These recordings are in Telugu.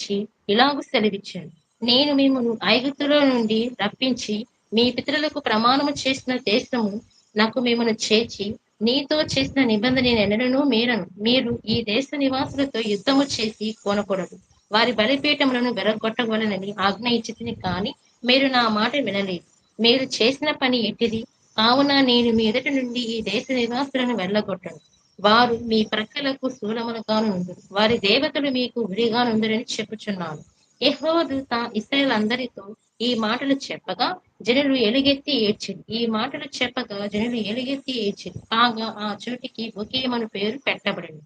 అనుసరించి ఇలాగు సెలవిచ్చాను. నేను మిమ్మును ఐగుప్తులో నుండి రప్పించి మీ పితరులకు ప్రమాణము చేసిన దేశము నాకు మిమ్మల్ని చేర్చి నీతో చేసిన నిబంధన నేనెన్నడూను మీరను. మీరు ఈ దేశ నివాసులతో యుద్ధము చేసి కొనకూడదు. వారి బలిపీఠములను వెలగొట్టవలెనని ఆజ్ఞ ఇచ్చితిని కాని మీరు నా మాట వినలేదు. మీరు చేసిన పని ఎట్టిది? కావున నేను మీ ఎదుట నుండి ఈ దేశ నివాసులను వెళ్ళగొట్టను. వారు మీ ప్రక్కలకు శూలములుగాను నుండురు. వారి దేవతలు మీకు ఉరిగా నుండురని చెప్పుచున్నాను. యెహోవా దూత ఇశ్రాయేలందరితో ఈ మాటలు చెప్పగా జనులు ఎలుగెత్తి ఏడ్చిరి. ఈ మాటలు చెప్పగా జనులు ఎలుగెత్తి ఏడ్చిరి. కాగా ఆ చోటికి బొకీమను పేరు పెట్టబడింది.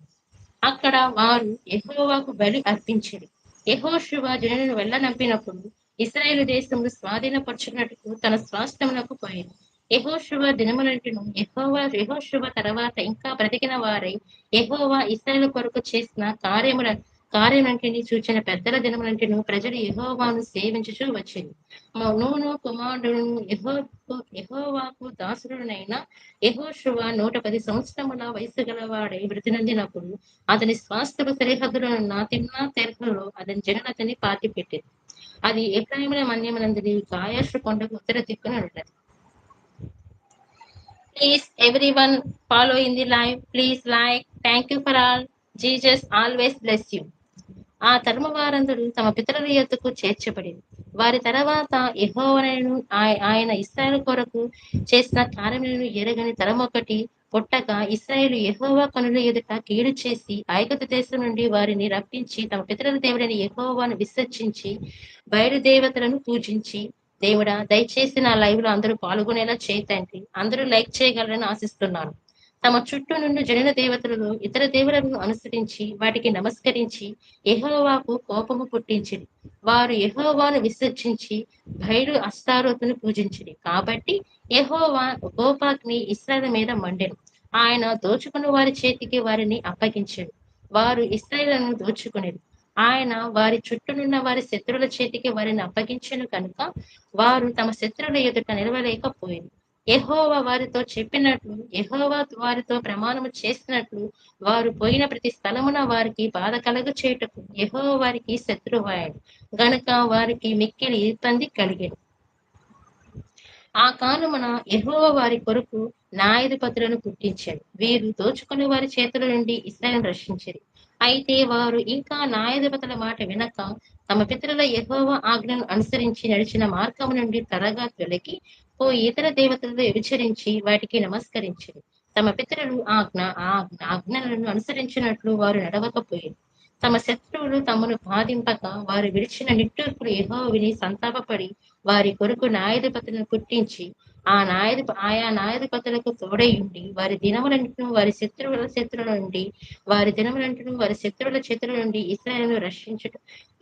అక్కడ వారు యెహోవాకు బలి అర్పించిరి. యెహోషువ జనులను వెళ్ళనంపినప్పుడు ఇశ్రాయేలు దేశమును స్వాధీనపరచుకున్నట్టుకు తన స్వాస్థ్యమునకు పోయింది. యెహోషువ దినములంటేను యెహోషువ తర్వాత ఇంకా బ్రతికిన వారై యెహోవా ఇశ్రాయేలు కొరకు చేసిన కార్యములంటిని చూచిన పెద్దల దినములంటేను ప్రజలు యెహోవాను సేవించుచూ వచ్చిరి. నూను కుమారుడును యెహోవాకు దాసుడునైన యెహోషువ 110 సంవత్సరముల వయసు గలవాడై మృతినందినప్పుడు అతని స్వాస్థ్యపు సరిహద్దులున్న తిమ్నాతెరహులో అతని జనులు అతన్ని పాతిపెట్టిరి. అది ఎఫ్రాయిముల మన్యమునందు గాయాషు కొండకు ఉత్తర దిక్కున ఉన్నది. Please everyone follow in the live. Please like. Thank you for all. Jesus always bless you. ఆ తరుమ వారందరూ తమ పితరుల యొద్దకు చేర్చబడింది. వారి తర్వాత యెహోవానైన ఆయన ఇశ్రాయేలు కొరకు చేసిన కార్యములను ఎరగని తరమొకటి పుట్టగా ఇశ్రాయేలు యెహోవా కనుల ఎదుట కీడు చేసి ఐగుప్తు దేశం నుండి వారిని రప్పించి తమ పితరుల దేవుడైన యెహోవాను విసర్జించి బయలు దేవతలను పూజించి దేవుడా దయచేసి నా లైవ్ లో అందరూ పాల్గొనేలా చేయి తండ్రి. అందరూ లైక్ చేయగలరని ఆశిస్తున్నాను. తమ చుట్టూ నుండి జనుల దేవతలను ఇతర దేవులను అనుసరించి వాటికి నమస్కరించి యెహోవాకు కోపము పుట్టించిరి. వారు యెహోవాను విసర్జించి బయలు అష్తారోతును పూజించిరి. కాబట్టి యెహోవా కోపాగ్ని ఇశ్రాయేలు మీద మండెను. ఆయన దోచుకున్న వారి చేతికి వారిని అప్పగించెను. వారు ఇశ్రాయేలును దోచుకునేది. ఆయన వారి చుట్టూనున్న వారి శత్రువుల చేతికి వారిని అప్పగించెను కనుక వారు తమ శత్రువుల ఎదుట నిలవలేకపోయింది. యెహోవా వారితో చెప్పినట్లు యెహోవా వారితో ప్రమాణము చేసినట్లు వారు పోయిన ప్రతి స్థలమున వారికి బాధ కలుగచేయుటకు యెహోవా వారికి శత్రువాయెను గనుక వారికి మిక్కిలి ఇబ్బంది కలిగెను. ఆ కాలమున యెహోవా వారి కొరకు న్యాయాధిపతులను పుట్టించాడు. వీరు దోచుకుని వారి చేతుల నుండి ఇశ్రాయేలును రక్షించిరి. అయితే వారు ఇంకా న్యాయాధిపతుల మాట వినక తమ పితరుల యెహోవా ఆజ్ఞను అనుసరించి నడిచిన మార్గము నుండి త్వరగా తొలగి పోయి ఇతర దేవతలతో వ్యభిచరించి వాటికి నమస్కరించిరి. తమ పితరులు ఆజ్ఞలను అనుసరించినట్లు వారు నడవకపోయింది. తమ శత్రువులు తమను బాధింపక వారు విడిచిన నిట్టూర్పులు యెహోవా విని సంతాపపడి వారి కొరకు న్యాయాధిపతులను పుట్టించి ఆయా న్యాయాధిపతులకు తోడయుండి వారి దినములంటూ వారి శత్రువుల నుండి వారి దినములంటూ వారి శత్రువుల చేతుల నుండి ఇశ్రాయేలును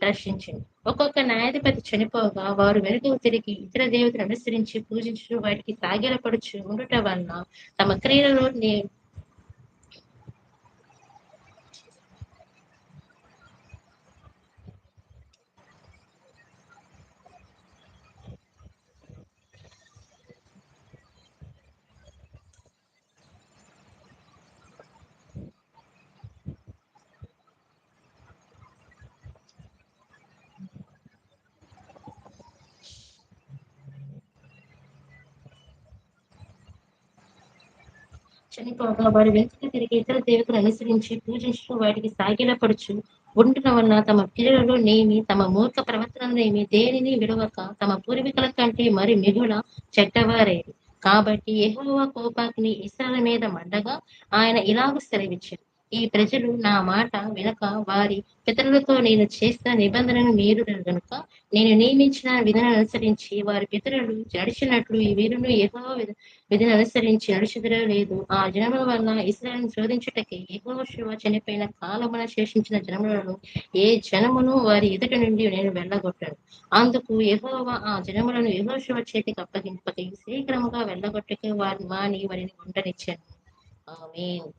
రక్షించింది. ఒక్కొక్క న్యాయాధిపతి చనిపోగా వారు వెనుకకు తిరిగి ఇతర దేవతలను అనుసరించి పూజించు వాటికి సాగిలపడుచు ఉండుట వలన తమ క్రియలలో చనిపోగా వారు వెనుకకు తిరిగి ఇతర దేవతలను అనుసరించి పూజించు వాటికి సాగిలపడుచు ఉండుట వలన తమ క్రియలలో నేమి తమ మూర్ఖ ప్రవర్తననేమి దేనిని విడవక తమ పూర్వీకుల కంటే మరి మిగుల చెడ్డవారైరి. కాబట్టి యెహోవా కోపాగ్ని ఇశ్రాయేలు మీద మండగా ఆయన ఇలాగు సెలవిచ్చెను. ఈ ప్రజలు నా మాట వినక వారి పితరులతో నేను చేసిన నిబంధనను మీరుదురు గనుక నేను నియమించిన విధిని అనుసరించి వారి పితరులు నడిచినట్లు ఈ వీరును యెహోవా విధిని అనుసరించి నడుచుదురో లేదు. ఆ జనముల వలన ఇశ్రాయేలును శోధించుటకై యెహోషువ చనిపోయిన కాలమున శేషించిన జనములను ఏ జనమును వారి ఎదుట నుండి నేను వెళ్ళగొట్టను. అందుకు యెహోవా ఆ జనములను యెహోషువ చేతికి అప్పగింపకై శీఘ్రముగా వెళ్ళగొట్టక వారిని ఉండనిచ్చెను. ఆమేన్.